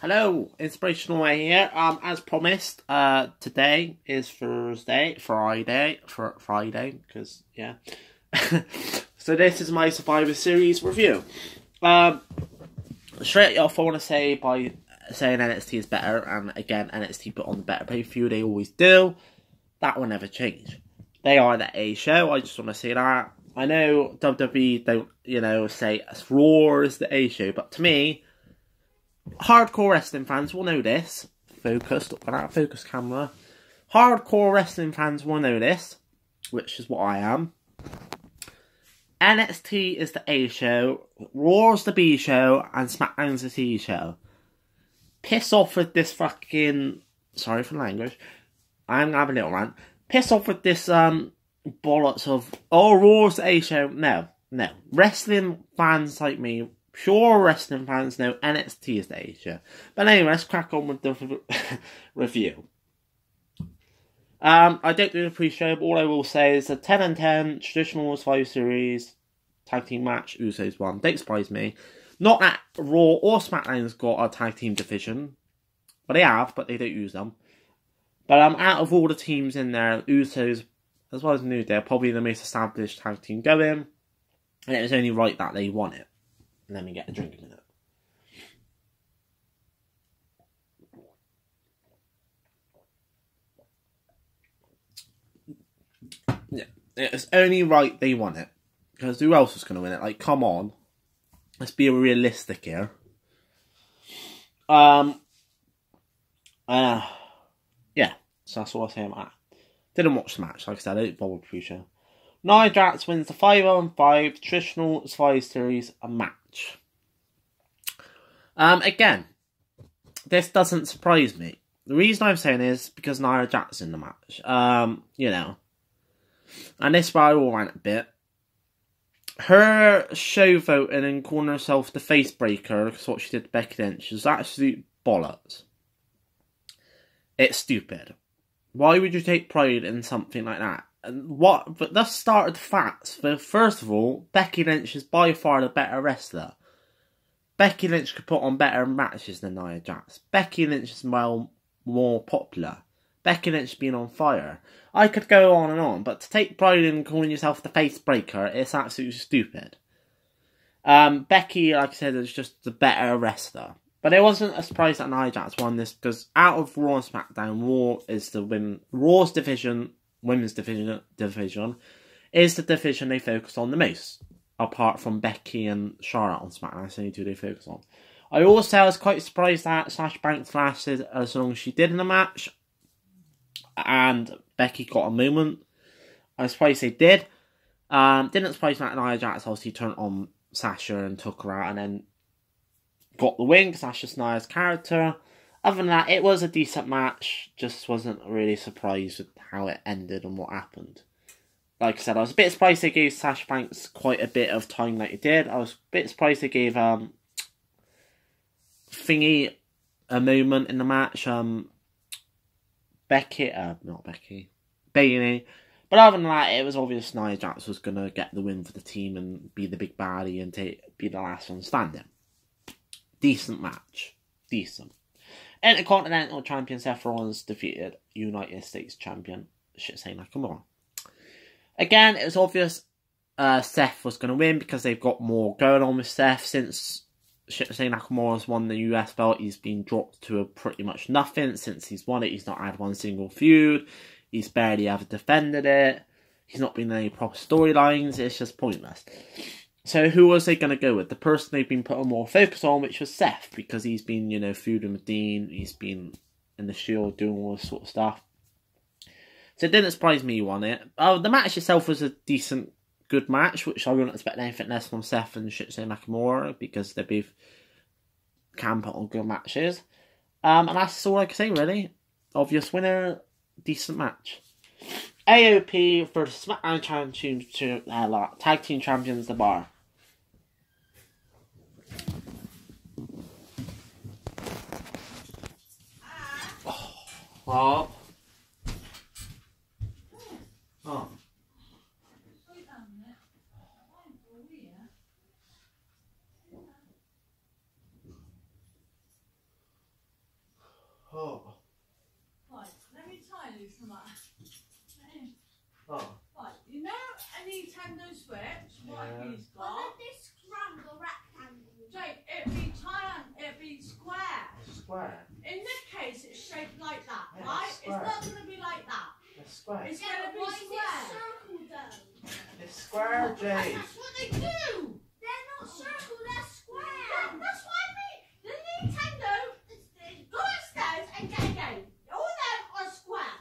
Hello, Inspirational Way here. As promised, today is Friday, because, yeah. So this is my Survivor Series review. Straight off, I want to say by saying NXT is better, and again, NXT put on the better pay-per-view, they always do. That will never change. They are the A show, I just want to say that. I know WWE don't, say Raw is the A show, but to me, hardcore wrestling fans will know this. Focus, look at that focus camera. Hardcore wrestling fans will know this, which is what I am. NXT is the A show, Raw's the B show, and SmackDown's the C show. Piss off with this fucking... Sorry for the language. I'm gonna have a little rant. Piss off with this bollocks of, oh, Raw's the A show. No. Wrestling fans like me, pure wrestling fans know NXT is the A show. But anyway, let's crack on with the review. I don't do the pre-show, but all I will say is a 10 and 10 traditional Survivor Series tag team match. Usos won. Don't surprise me. Not that Raw or SmackDown's got a tag team division, but they have, but they don't use them. But out of all the teams in there, Usos, as well as New Day, are probably the most established tag team going, and it was only right that they won it. Let me get a drink in a minute. Yeah, it's only right they won it. Because who else was going to win it? Like, come on. Let's be realistic here. Yeah, so that's what I say about that. Didn't watch the match, like I said, I didn't bother pre-show. Nia Jax wins the 5-on-5 traditional Survivor Series match. Again, this doesn't surprise me. The reason I'm saying is because Nia Jax in the match. And this is where I will rant a bit. Her showboating and calling herself the face breaker, because what she did to Becky Lynch, is absolute bollocks. It's stupid. Why would you take pride in something like that? But that started the facts. First of all, Becky Lynch is by far the better wrestler. Becky Lynch could put on better matches than Nia Jax. Becky Lynch is more popular. Becky Lynch has been on fire. I could go on and on, but to take pride in calling yourself the face breaker is absolutely stupid. Becky, like I said, is just the better wrestler. But it wasn't a surprise that Nia Jax won this, because out of Raw and SmackDown, Raw is Raw's division, women's division, is the division they focus on the most. Apart from Becky and Charlotte on SmackDown, that's the only two they focus on. I also was quite surprised that Sasha Banks lasted as long as she did in the match. And Becky got a moment. I was surprised they did. Didn't surprise me that Nia Jax obviously turned on Sasha and took her out and then got the win, because that's just Nia's character. Other than that, it was a decent match. Just wasn't really surprised with how it ended and what happened. Like I said, I was a bit surprised they gave Sasha Banks quite a bit of time like they did. I was a bit surprised they gave Thingy a moment in the match. Bailey. But other than that, it was obvious Nia Jax was going to get the win for the team and be the big baddie and be the last one standing. Decent match. Decent. Intercontinental Champion Seth Rollins defeated United States Champion Shinsuke Nakamura. Again, it was obvious Seth was going to win because they've got more going on with Seth. Since Shinsuke Nakamura's won the US belt, he's been dropped to pretty much nothing. Since he's won it, he's not had one single feud. He's barely ever defended it. He's not been in any proper storylines. It's just pointless. So who was they going to go with? The person they've been putting more focus on, which was Seth, because he's been, feuding with Dean. He's been in the Shield doing all this sort of stuff. So it didn't surprise me he won it. The match itself was a decent, good match, which I wouldn't expect anything less from Seth and Shinsuke Nakamura, because they both can put on good matches. And that's all I can say, really. Obvious winner, decent match. AOP versus SmackDown Tag Team Champions, The Bar. Oh. Oh. Oh. Right, let me tell you something. Oh. Right, you know a Nintendo Switch? What Yeah. he's got? Was it this scramble rectangle? Jake, it'd be triangle, it'd be square. Square. In this case, it's shaped like that, Yeah, right? square. It's not going to be like that. It's square. It's Yeah, going to but be why is square. it circle though? It's square, Jade. That's what they do. They're not circle, they're square. That's what I mean. The Nintendo, go upstairs and get a game. All of them are square.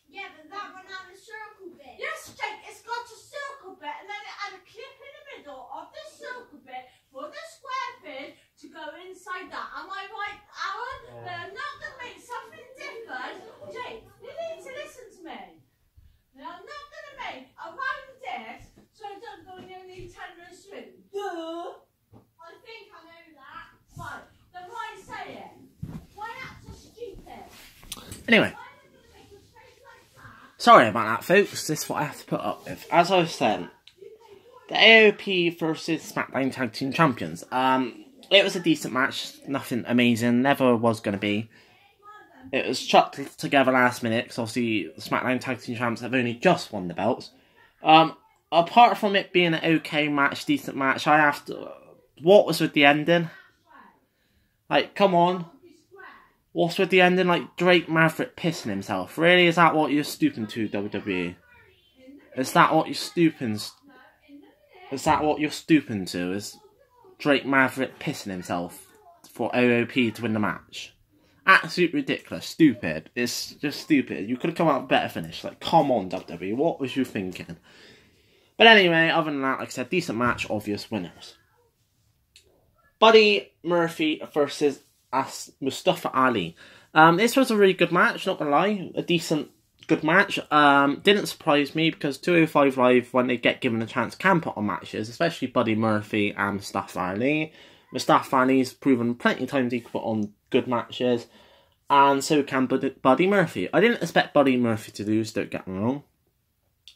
Yeah, but that one had a circle bit. Yes, Jake, it's got a circle bit and then it had a clip in the middle of the circle bit for the square bit to go inside that. Am I right, Alan? Yeah. They're not going to make something different. Jake, you need to listen to me. They're not going to make a round disc so it doesn't go in your Nintendo Switch. Duh! I think I know that. Right, then why say it? Why that's so stupid? Anyway. Why are they going to make a shape like that? Sorry about that, folks. This is what I have to put up with. As I was saying, the AOP versus SmackDown Tag Team Champions. It was a decent match. Nothing amazing. Never was going to be. It was chucked together last minute because obviously the SmackDown Tag Team Champs have only just won the belts. Apart from it being an okay match, decent match, I have to... What was with the ending? Like, come on. What's with the ending? Like, Drake Maverick pissing himself. Really? Is that what you're stooping to, WWE? Is that what you're stooping... Is that what you're stooping to? Is Drake Maverick pissing himself for OOP to win the match? Absolutely ridiculous. Stupid. It's just stupid. You could have come out with a better finish. Like, come on, WWE. What was you thinking? But anyway, other than that, like I said, decent match, obvious winners. Buddy Murphy versus Mustafa Ali. This was a really good match, not gonna lie. A decent, good match. Didn't surprise me because 205 Live, when they get given a chance, can put on matches, especially Buddy Murphy and Mustafa Ali. Mustafa Ali's proven plenty of times he can put on good matches, and so can Buddy Murphy. I didn't expect Buddy Murphy to lose, don't get me wrong.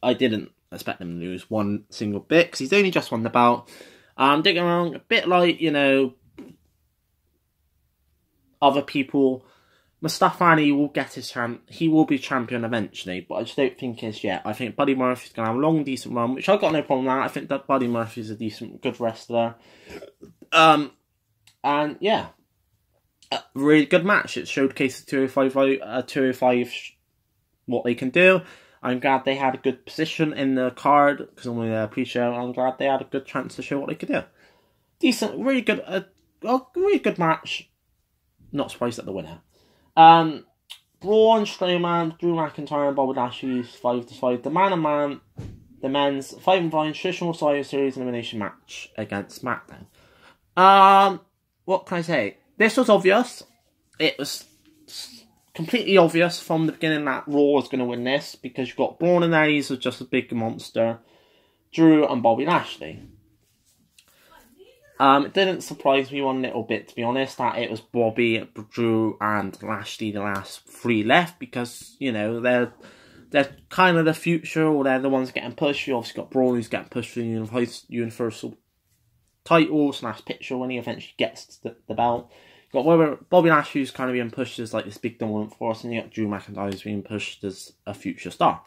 I didn't expect him to lose one single bit, because he's only just won the belt. Don't get me wrong, a bit like, you know, other people, Mustafa Ali will get his he will be champion eventually, but I just don't think he is yet. I think Buddy Murphy's going to have a long, decent run, which I've got no problem with that. I think that Buddy Murphy's a decent, good wrestler. And yeah, a really good match. It showcases 205 what they can do. I'm glad they had a good position in the card, because normally they're pre-show. I'm glad they had a good chance to show what they could do. Decent, really good, really good match. Not surprised at the winner. Braun Strowman, Drew McIntyre, and Bobby Lashley's 5-5. The man, the men's 5-5 traditional Survivor Series elimination match against SmackDown. What can I say? This was obvious. It was completely obvious from the beginning that Raw was going to win this, because you've got Braun and Aries who's just a big monster, Drew and Bobby Lashley. It didn't surprise me one little bit, to be honest, that it was Bobby, Drew and Lashley the last three left, because, you know, they're kind of the future, or they're the ones getting pushed. You obviously got Braun who's getting pushed for the Universal title / picture when he eventually gets the belt. You've got Bobby Lashley who's kind of being pushed as like this big dominant force, and you got Drew McIntyre who's being pushed as a future star.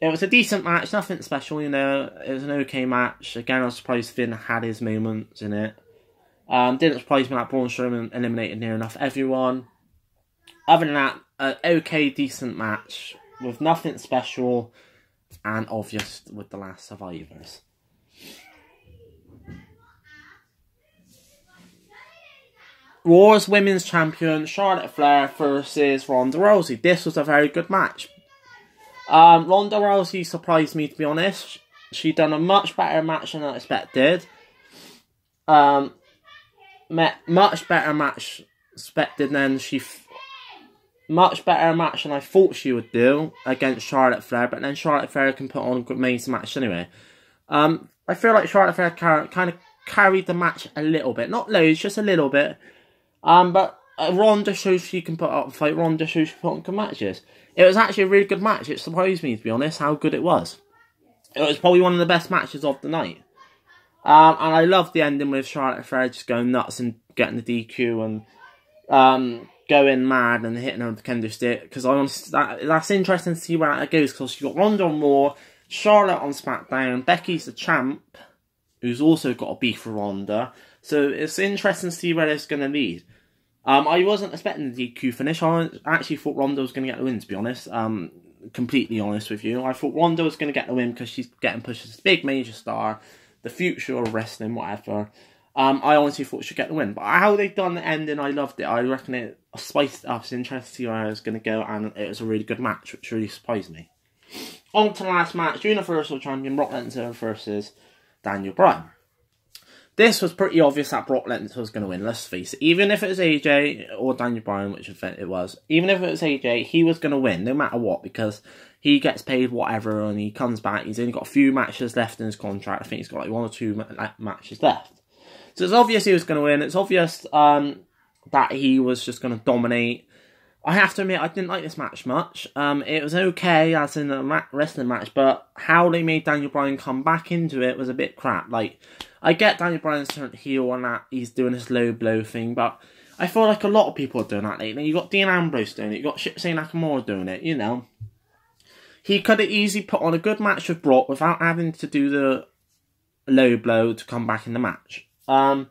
It was a decent match, nothing special, you know. It was an okay match. Again, I was surprised Finn had his moments in it. Didn't surprise me that Braun Strowman eliminated near enough everyone. Other than that, an okay, decent match with nothing special and obvious with the last survivors. Raw's Women's Champion Charlotte Flair versus Ronda Rousey. This was a very good match. Ronda Rousey surprised me, to be honest. She done a much better match than I expected. Much better match expected than much better match than I thought she would do against Charlotte Flair. But then Charlotte Flair can put on a good amazing match anyway. I feel like Charlotte Flair kind of carried the match a little bit, not loads, just a little bit. But Ronda shows she can put up a fight. Ronda shows she can put on good matches. It was actually a really good match. It surprised me, to be honest, how good it was. It was probably one of the best matches of the night. And I loved the ending with Charlotte Flair just going nuts and getting the DQ. And going mad and hitting her with the kendo stick, because that's interesting to see where that goes, because you've got Ronda on Raw, Charlotte on SmackDown, Becky's the champ, who's also got a beef with Ronda, so it's interesting to see where it's going to lead. I wasn't expecting the DQ finish. I actually thought Ronda was going to get the win, to be honest. Completely honest with you. I thought Ronda was going to get the win because she's getting pushed as a big major star, the future of wrestling, whatever. I honestly thought she'd get the win. But how they've done the ending, I loved it. I reckon it spiced it up. It's interesting to see where it was going to go, and it was a really good match, which really surprised me. On to the last match, Universal Champion Brock Lesnar versus Daniel Bryan. This was pretty obvious that Brock Lesnar was going to win, let's face it. Even if it was AJ or Daniel Bryan, which event it was, even if it was AJ, he was going to win, no matter what, because he gets paid whatever and he comes back. He's only got a few matches left in his contract. I think he's got like 1 or 2 matches left. So it's obvious he was going to win. It's obvious that he was just going to dominate. I have to admit, I didn't like this match much. It was okay, as in a wrestling match, but how they made Daniel Bryan come back into it was a bit crap. Like, I get Daniel Bryan's turned heel and that he's doing this low blow thing, but I feel like a lot of people are doing that lately. You got Dean Ambrose doing it, you got Shinsuke Nakamura doing it, you know. He could have easily put on a good match with Brock without having to do the low blow to come back in the match. So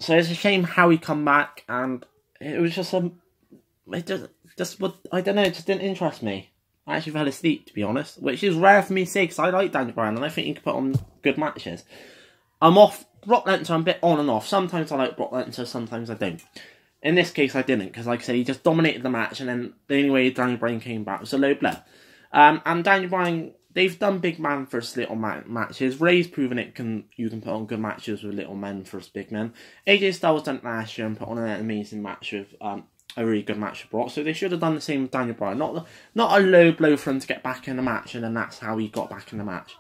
it's a shame how he come back, and it was just it I don't know, it just didn't interest me. I actually fell asleep, to be honest, which is rare for me to say, because I like Daniel Bryan, and I think he can put on good matches. I'm off Brock Lesnar, I'm a bit on and off. Sometimes I like Brock Lesnar, sometimes I don't. In this case, I didn't, because like I said, he just dominated the match, and then the only way Daniel Bryan came back was a low blow. And Daniel Bryan, they've done big man versus little matches. Ray's proven you can put on good matches with little men versus big men. AJ Styles done it last year and put on an amazing match with a really good match with Brock. So they should have done the same with Daniel Bryan. Not a low blow for him to get back in the match, and then that's how he got back in the match.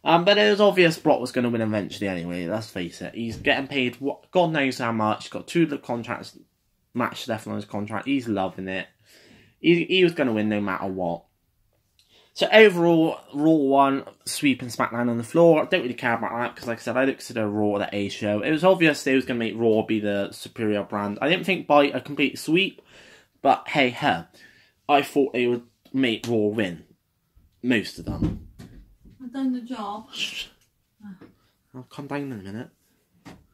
But it was obvious Brock was going to win eventually anyway, let's face it. He's getting paid God knows how much. He's got 2 matches left on his contract. He's loving it. He was going to win no matter what. So overall, Raw won, sweeping SmackDown on the floor. I don't really care about that, because like I said, I don't consider Raw the A show. It was obvious they was going to make Raw be the superior brand. I didn't think by a complete sweep, but hey ho. I thought they would make Raw win. Most of them. I've done the job. I'll calm down in a minute.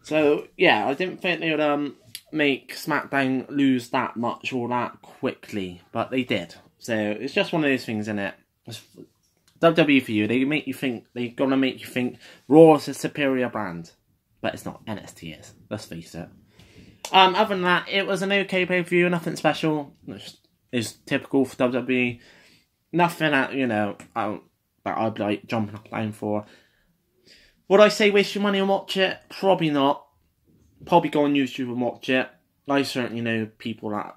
So, yeah, I didn't think they would make SmackDown lose that much or that quickly, but they did. So, it's just one of those things, isn't it? It's WWE for you. They're gonna make you think Raw is a superior brand. But it's not. NXT is. Let's face it. Other than that, it was an okay pay-per-view, nothing special. It's typical for WWE. Nothing that, you know, that I'd be like jumping up and down for. Would I say waste your money and watch it? Probably not. Probably go on YouTube and watch it. I certainly know people that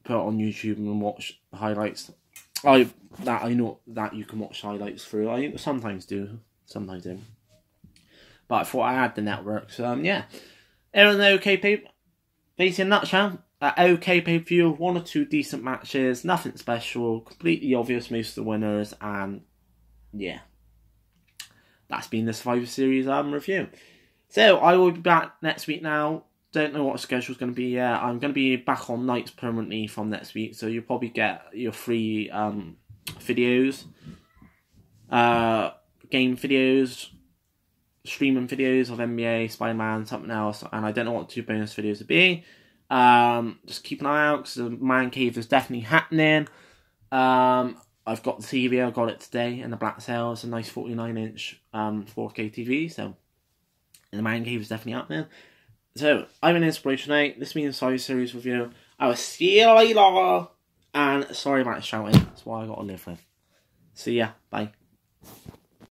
put it on YouTube and watch the highlights. I know that you can watch highlights through. I sometimes do. Sometimes don't. But I thought I had the network. So, yeah. It was an okay pay-per-view. Basically, in a nutshell, an okay pay-per-view. 1 or 2 decent matches. Nothing special. Completely obvious most of the winners. And, yeah. That's been the Survivor Series review. So, I will be back next week now. Don't know what the schedule's going to be yet. I'm going to be back on nights permanently from next week. So, you'll probably get your free videos. Game videos. Streaming videos of NBA, Spider-Man, something else. And I don't know what 2 bonus videos will be. Just keep an eye out, because the Man Cave is definitely happening. I've got the TV, I got it today in the black sale. It's a nice 49-inch 4K TV, so the Man Cave is definitely happening. So, I've been Inspiration 8. This has been the Survivor Series review. I will see you later. And sorry about the shouting, that's what I got to live with. See ya, bye.